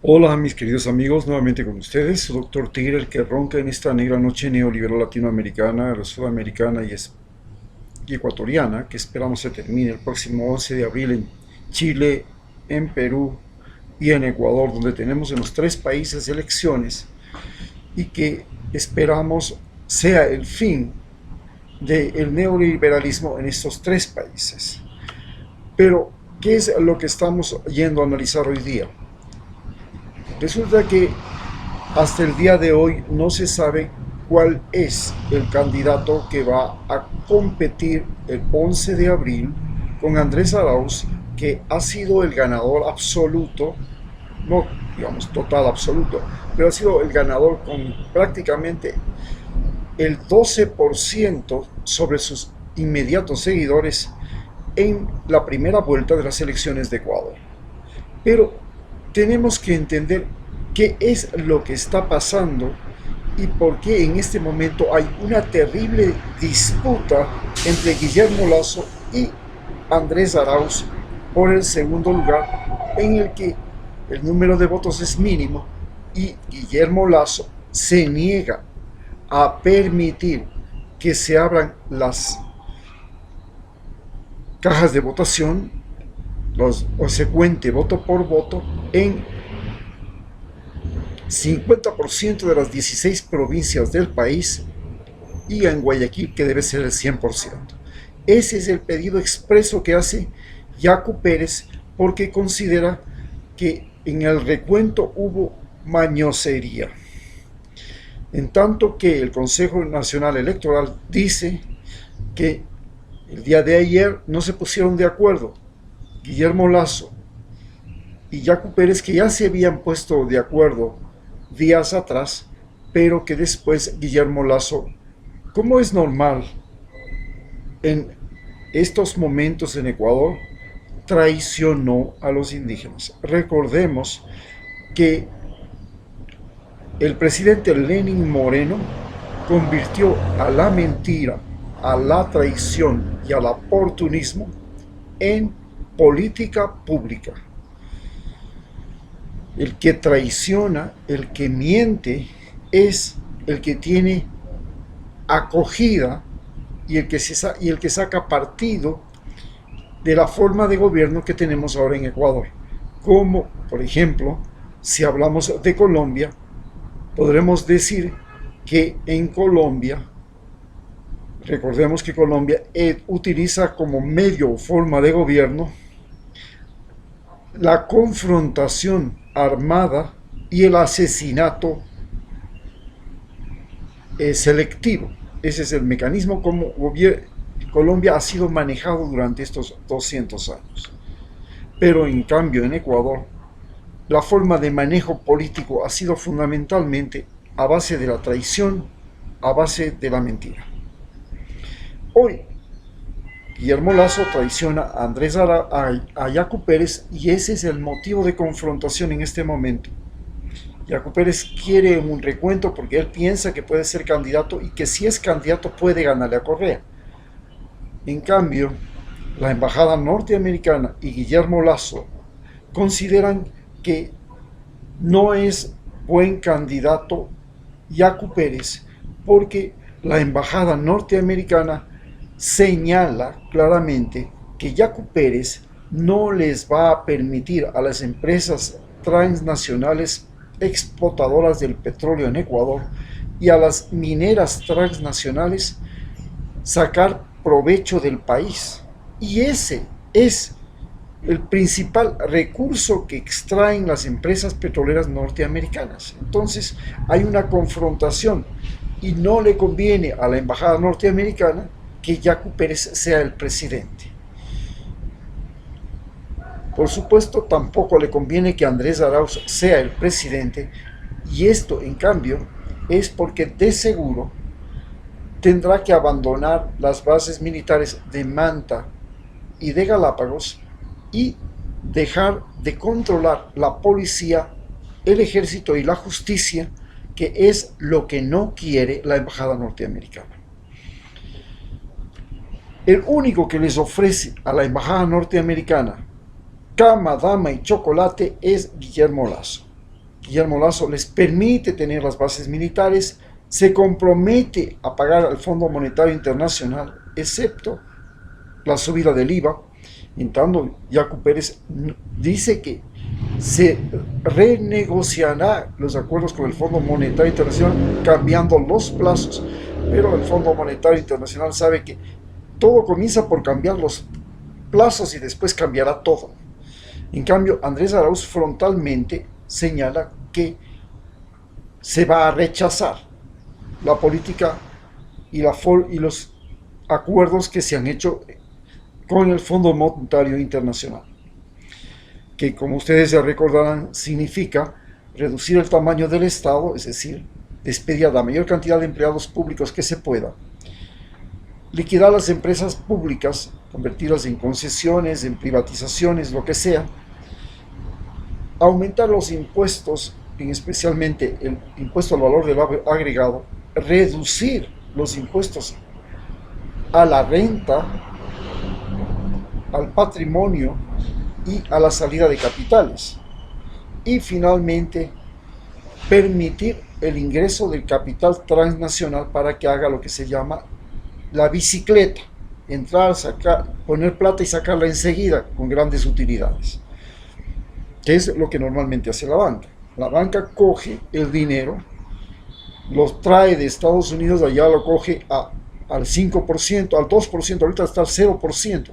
Hola mis queridos amigos, nuevamente con ustedes, su doctor Tigre, el que ronca en esta negra noche neoliberal latinoamericana, sudamericana y ecuatoriana, que esperamos se termine el próximo 11 de abril en Chile, en Perú y en Ecuador, donde tenemos en los tres países elecciones y que esperamos sea el fin del neoliberalismo en estos tres países. Pero, ¿qué es lo que estamos yendo a analizar hoy día? Resulta que hasta el día de hoy no se sabe cuál es el candidato que va a competir el 11 de abril con Andrés Arauz, que ha sido el ganador absoluto, no digamos total absoluto, pero ha sido el ganador con prácticamente el 12% sobre sus inmediatos seguidores en la primera vuelta de las elecciones de Ecuador. Pero tenemos que entender qué es lo que está pasando y por qué en este momento hay una terrible disputa entre Guillermo Lasso y Andrés Arauz por el segundo lugar, en el que el número de votos es mínimo y Guillermo Lasso se niega a permitir que se abran las cajas de votación o se cuente voto por voto en 50% de las 16 provincias del país y en Guayaquil, que debe ser el 100%. Ese es el pedido expreso que hace Yacu Pérez porque considera que en el recuento hubo mañosería. En tanto que el Consejo Nacional Electoral dice que el día de ayer no se pusieron de acuerdo Guillermo Lasso y Yacu Pérez, que ya se habían puesto de acuerdo días atrás, pero que después Guillermo Lasso, como es normal en estos momentos en Ecuador, traicionó a los indígenas. Recordemos que el presidente Lenín Moreno convirtió a la mentira, a la traición y al oportunismo en política pública. El que traiciona, el que miente, es el que tiene acogida y el que saca partido de la forma de gobierno que tenemos ahora en Ecuador. Como, por ejemplo, si hablamos de Colombia, podremos decir que en Colombia, recordemos que Colombia utiliza como medio o forma de gobierno la confrontación armada y el asesinato selectivo. Ese es el mecanismo como Colombia ha sido manejado durante estos 200 años. Pero en cambio en Ecuador, la forma de manejo político ha sido fundamentalmente a base de la traición, a base de la mentira. Hoy, Guillermo Lasso traiciona a a Yacu Pérez y ese es el motivo de confrontación en este momento. Yacu Pérez quiere un recuento porque él piensa que puede ser candidato y que si es candidato puede ganarle a Correa. En cambio, la embajada norteamericana y Guillermo Lasso consideran que no es buen candidato Yacu Pérez porque la embajada norteamericana señala claramente que Yacu Pérez no les va a permitir a las empresas transnacionales explotadoras del petróleo en Ecuador y a las mineras transnacionales sacar provecho del país. Y ese es el principal recurso que extraen las empresas petroleras norteamericanas. Entonces hay una confrontación y no le conviene a la embajada norteamericana que Yacu Pérez sea el presidente. Por supuesto, tampoco le conviene que Andrés Arauz sea el presidente, y esto, en cambio, es porque de seguro tendrá que abandonar las bases militares de Manta y de Galápagos y dejar de controlar la policía, el ejército y la justicia, que es lo que no quiere la embajada norteamericana. El único que les ofrece a la embajada norteamericana cama, dama y chocolate es Guillermo Lasso. Guillermo Lasso les permite tener las bases militares, se compromete a pagar al Fondo Monetario Internacional, excepto la subida del IVA. En tanto, Yacu Pérez dice que se renegociará los acuerdos con el Fondo Monetario Internacional cambiando los plazos, pero el Fondo Monetario Internacional sabe que todo comienza por cambiar los plazos y después cambiará todo. En cambio, Andrés Arauz frontalmente señala que se va a rechazar la política y los acuerdos que se han hecho con el Fondo Monetario Internacional, que, como ustedes ya recordarán, significa reducir el tamaño del Estado, es decir, despedir a la mayor cantidad de empleados públicos que se pueda, liquidar las empresas públicas, convertirlas en concesiones, en privatizaciones, lo que sea, aumentar los impuestos, especialmente el impuesto al valor del agregado, reducir los impuestos a la renta, al patrimonio y a la salida de capitales. Y finalmente, permitir el ingreso del capital transnacional para que haga lo que se llama la bicicleta, entrar, sacar, poner plata y sacarla enseguida con grandes utilidades, que es lo que normalmente hace la banca. La banca coge el dinero, lo trae de Estados Unidos, allá lo coge al 5%, al 2%, ahorita está al 0%,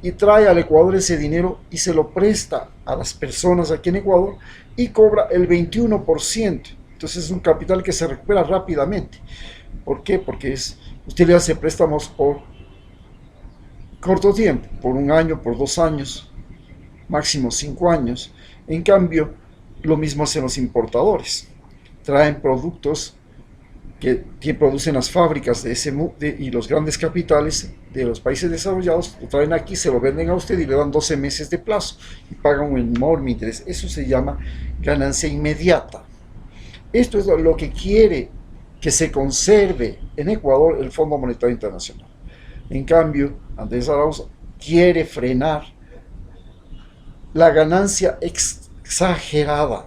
y trae al Ecuador ese dinero y se lo presta a las personas aquí en Ecuador y cobra el 21%. Entonces es un capital que se recupera rápidamente. ¿Por qué? Porque usted le hace préstamos por corto tiempo, por 1 año, por 2 años, máximo 5 años. En cambio, lo mismo hacen los importadores. Traen productos que producen las fábricas y los grandes capitales de los países desarrollados, lo traen aquí, se lo venden a usted y le dan 12 meses de plazo y pagan un enorme interés. Eso se llama ganancia inmediata. Esto es lo que quiere que se conserve en Ecuador el Fondo Monetario Internacional. En cambio, Andrés Arauz quiere frenar la ganancia exagerada,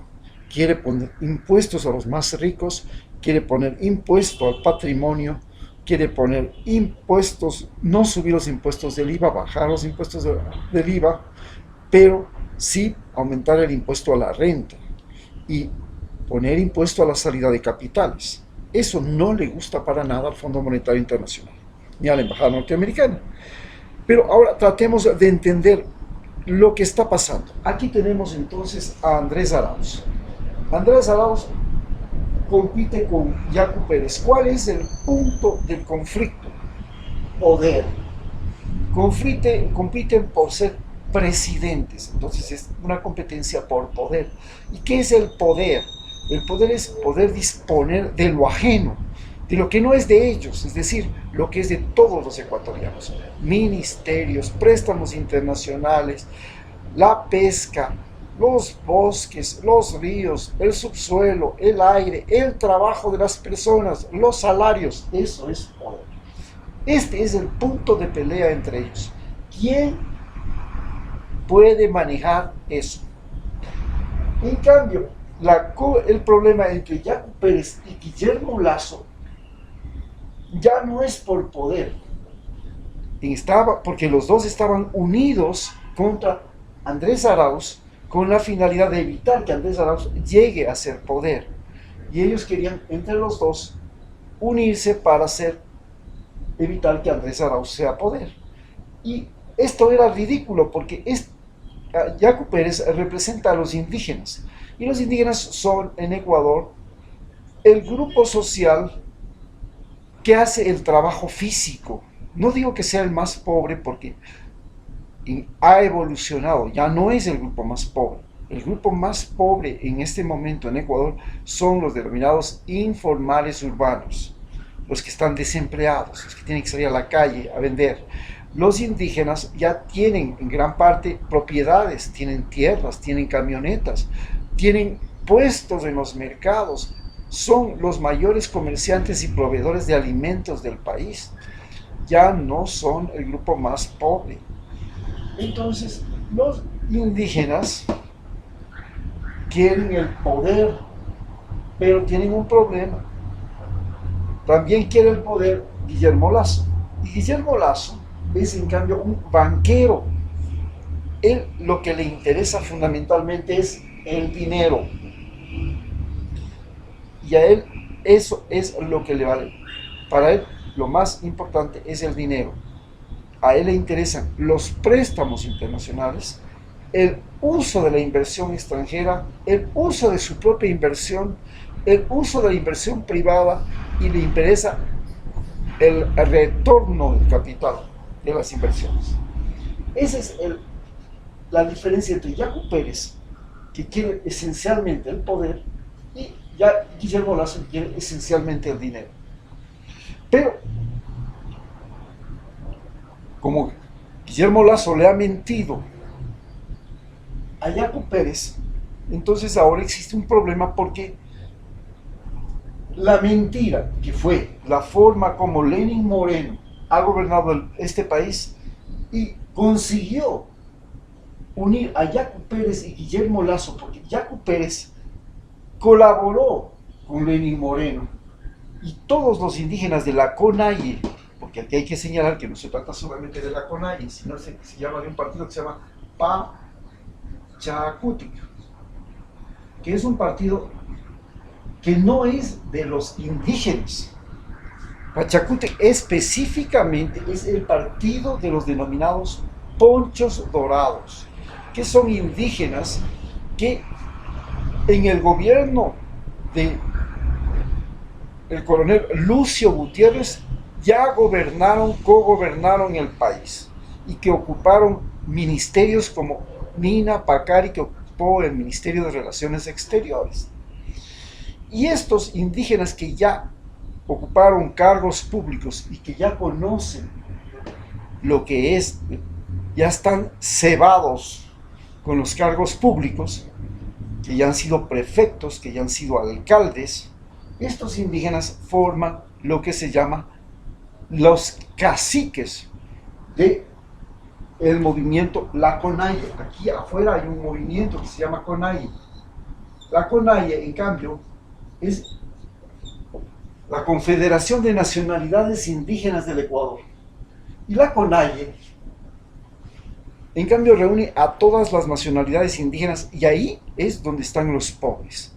quiere poner impuestos a los más ricos, quiere poner impuesto al patrimonio, quiere poner impuestos, no subir los impuestos del IVA, bajar los impuestos del IVA, pero sí aumentar el impuesto a la renta y poner impuesto a la salida de capitales. Eso no le gusta para nada al Fondo Monetario Internacional, ni a la Embajada Norteamericana. Pero ahora tratemos de entender lo que está pasando. Aquí tenemos entonces a Andrés Arauz. Andrés Arauz compite con Yacu Pérez. ¿Cuál es el punto del conflicto? Poder. Compiten por ser presidentes, entonces es una competencia por poder. ¿Y qué es el poder? El poder es poder disponer de lo ajeno, de lo que no es de ellos, es decir, lo que es de todos los ecuatorianos. Ministerios, préstamos internacionales, la pesca, los bosques, los ríos, el subsuelo, el aire, el trabajo de las personas, los salarios. Eso es poder. Este es el punto de pelea entre ellos. ¿Quién puede manejar eso? En cambio, el problema entre Yacu Pérez y Guillermo Lasso ya no es por poder, porque los dos estaban unidos contra Andrés Arauz con la finalidad de evitar que Andrés Arauz llegue a ser poder. Y ellos querían, entre los dos, unirse para evitar que Andrés Arauz sea poder. Y esto era ridículo porque Yacu Pérez representa a los indígenas. Y los indígenas son en Ecuador el grupo social que hace el trabajo físico. No digo que sea el más pobre porque ha evolucionado, ya no es el grupo más pobre. El grupo más pobre en este momento en Ecuador son los denominados informales urbanos, los que están desempleados, los que tienen que salir a la calle a vender. Los indígenas ya tienen en gran parte propiedades, tienen tierras, tienen camionetas, tienen puestos en los mercados, son los mayores comerciantes y proveedores de alimentos del país. Ya no son el grupo más pobre. Entonces, los indígenas quieren el poder, pero tienen un problema. También quiere el poder Guillermo Lasso. Y Guillermo Lasso es en cambio un banquero. Él lo que le interesa fundamentalmente es el dinero. Y a él eso es lo que le vale. Para él lo más importante es el dinero. A él le interesan los préstamos internacionales, el uso de la inversión extranjera, el uso de su propia inversión, el uso de la inversión privada, y le interesa el retorno del capital de las inversiones. Esa es la diferencia entre Yacu Pérez, que quiere esencialmente el poder, y Guillermo Lasso, que quiere esencialmente el dinero. Pero, como Guillermo Lasso le ha mentido a Yacu Pérez, entonces ahora existe un problema, porque la mentira, que fue la forma como Lenín Moreno ha gobernado este país y consiguió unir a Yacu Pérez y Guillermo Lasso, porque Yacu Pérez colaboró con Lenín Moreno y todos los indígenas de la CONAIE, porque aquí hay que señalar que no se trata solamente de la CONAIE, sino se llama de un partido que se llama Pachacutic, que es un partido que no es de los indígenas. Pachacutic específicamente es el partido de los denominados ponchos dorados, que son indígenas que en el gobierno de el coronel Lucio Gutiérrez ya cogobernaron el país, y que ocuparon ministerios como Nina Pacari, que ocupó el Ministerio de Relaciones Exteriores. Y estos indígenas que ya ocuparon cargos públicos y que ya conocen lo que es, ya están cebados con los cargos públicos, que ya han sido prefectos, que ya han sido alcaldes, estos indígenas forman lo que se llama los caciques de el movimiento La CONAIE. Aquí afuera hay un movimiento que se llama CONAIE. La CONAIE, en cambio, es la Confederación de Nacionalidades Indígenas del Ecuador. Y la CONAIE, en cambio, reúne a todas las nacionalidades indígenas, y ahí es donde están los pobres.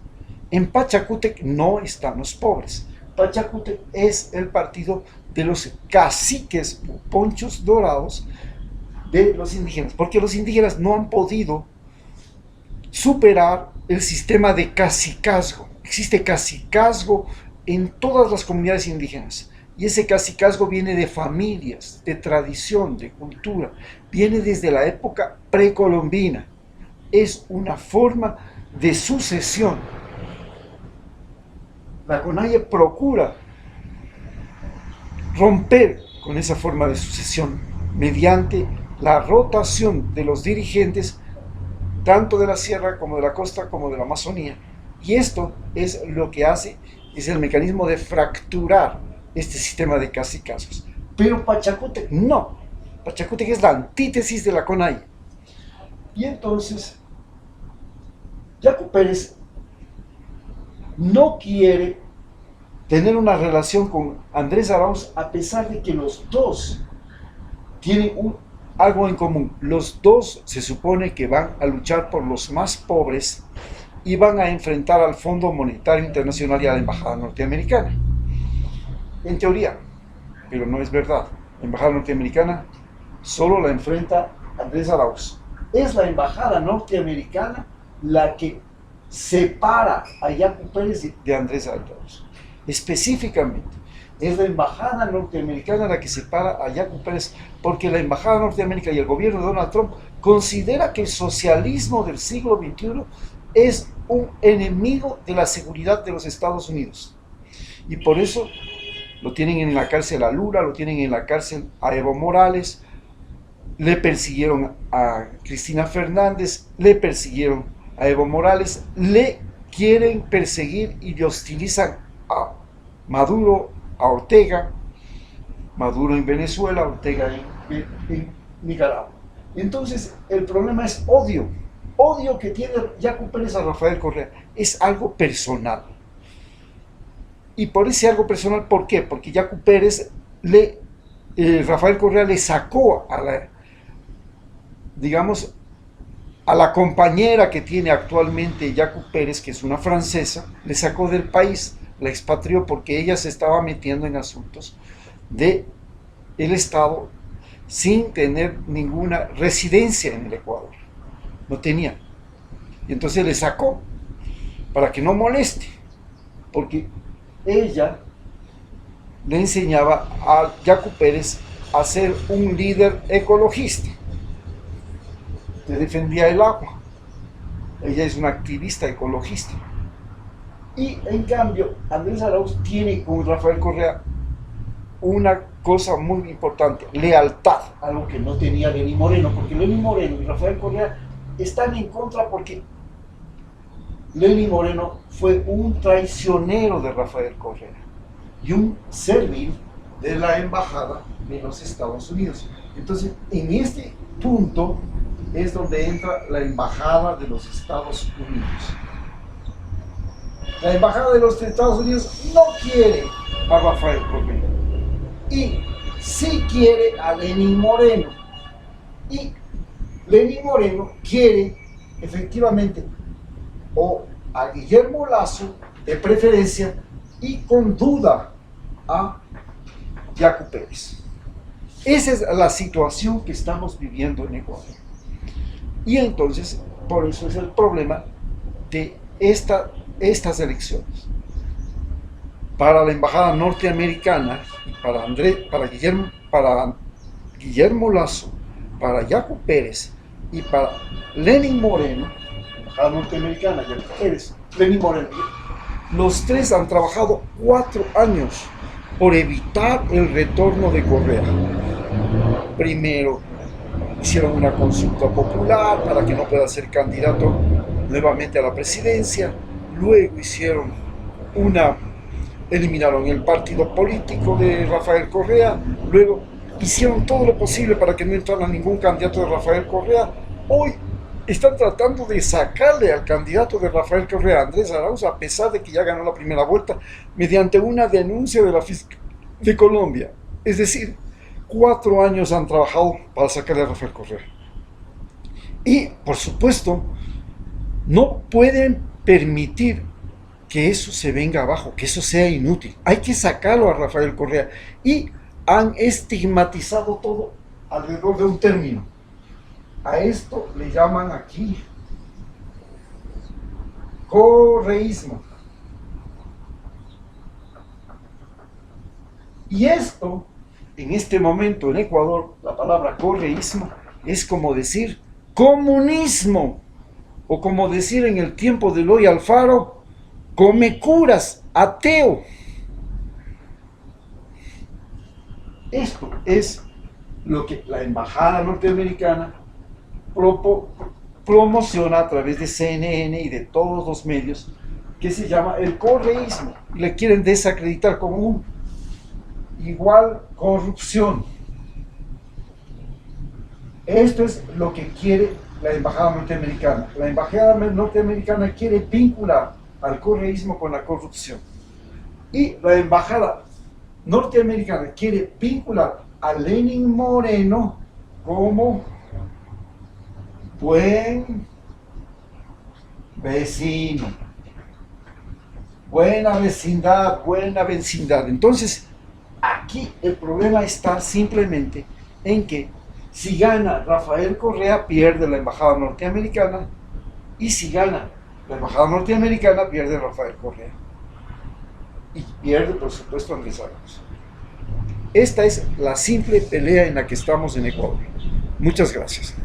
En Pachacútec no están los pobres. Pachacútec es el partido de los caciques ponchos dorados de los indígenas, porque los indígenas no han podido superar el sistema de cacicazgo. Existe cacicazgo en todas las comunidades indígenas, y ese cacicazgo viene de familias, de tradición, de cultura, viene desde la época precolombina. Es una forma de sucesión. La CONAIE procura romper con esa forma de sucesión mediante la rotación de los dirigentes, tanto de la sierra como de la costa como de la Amazonía. Y esto es lo que hace, es el mecanismo de fracturar este sistema de cacicazgos. Pero Pachacútec no. Pachacútec es la antítesis de la CONAIE. Y entonces, Yacu Pérez no quiere tener una relación con Andrés Arauz, a pesar de que los dos tienen algo en común. Los dos se supone que van a luchar por los más pobres y van a enfrentar al Fondo Monetario Internacional y a la Embajada Norteamericana. En teoría, pero no es verdad. La Embajada Norteamericana solo la enfrenta Andrés Arauz. Es la Embajada Norteamericana la que separa a Yacu Pérez de Andrés Arauz. Específicamente, es la Embajada Norteamericana la que separa a Yacu Pérez, porque la Embajada Norteamericana y el gobierno de Donald Trump considera que el socialismo del siglo XXI es un enemigo de la seguridad de los Estados Unidos. Y por eso lo tienen en la cárcel a Lula, lo tienen en la cárcel a Evo Morales, le persiguieron a Cristina Fernández, le persiguieron a Evo Morales, le quieren perseguir y le hostilizan a Maduro, a Ortega, Maduro en Venezuela, Ortega en Nicaragua. Entonces, el problema es odio. odio que tiene Yacu Pérez a Rafael Correa es algo personal. Y por ese algo personal, ¿por qué? Porque Yacu Pérez, Rafael Correa le sacó a la, digamos, a la compañera que tiene actualmente Yacu Pérez, que es una francesa, le sacó del país, la expatrió porque ella se estaba metiendo en asuntos del Estado sin tener ninguna residencia en el Ecuador. No tenía. Y entonces le sacó para que no moleste, porque ella le enseñaba a Yacu Pérez a ser un líder ecologista que defendía el agua. Ella es una activista ecologista. Y en cambio, Andrés Arauz tiene con Rafael Correa una cosa muy importante: lealtad, algo que no tenía Lenín Moreno, porque Lenín Moreno y Rafael Correa están en contra porque Lenín Moreno fue un traicionero de Rafael Correa y un servil de la embajada de los Estados Unidos. Entonces, en este punto es donde entra la embajada de los Estados Unidos. La embajada de los Estados Unidos no quiere a Rafael Correa y sí quiere a Lenín Moreno, y Lenín Moreno quiere efectivamente o a Guillermo Lasso de preferencia, y con duda a Yacu Pérez. Esa es la situación que estamos viviendo en Ecuador. Y entonces, por eso es el problema de estas elecciones. Para la embajada norteamericana, para Guillermo Lasso, para Yacu Pérez y para Lenín Moreno, embajada norteamericana, Yacu Pérez, Lenín Moreno, los tres han trabajado 4 años por evitar el retorno de Correa. Primero hicieron una consulta popular para que no pueda ser candidato nuevamente a la presidencia. Luego eliminaron el partido político de Rafael Correa. Luego hicieron todo lo posible para que no entrara ningún candidato de Rafael Correa. Hoy están tratando de sacarle al candidato de Rafael Correa, Andrés Arauz, a pesar de que ya ganó la primera vuelta, mediante una denuncia de la Fiscalía de Colombia. Es decir, 4 años han trabajado para sacarle a Rafael Correa. Y, por supuesto, no pueden permitir que eso se venga abajo, que eso sea inútil. Hay que sacarlo a Rafael Correa. Y han estigmatizado todo alrededor de un término. A esto le llaman aquí correísmo. Y esto, en este momento en Ecuador, la palabra correísmo es como decir comunismo, o como decir en el tiempo de Eloy Alfaro, come curas, ateo. Esto es lo que la embajada norteamericana promociona a través de CNN y de todos los medios, que se llama el correísmo. Le quieren desacreditar como un igual corrupción. Esto es lo que quiere la embajada norteamericana. La embajada norteamericana quiere vincular al correísmo con la corrupción. Y la embajada norteamericana quiere vincular a Lenín Moreno como buen vecino, buena vecindad. Entonces, aquí el problema está simplemente en que si gana Rafael Correa, pierde la embajada norteamericana, y si gana la embajada norteamericana, pierde Rafael Correa. Y pierde, por supuesto, Andrés Arauz. Esta es la simple pelea en la que estamos en Ecuador. Muchas gracias.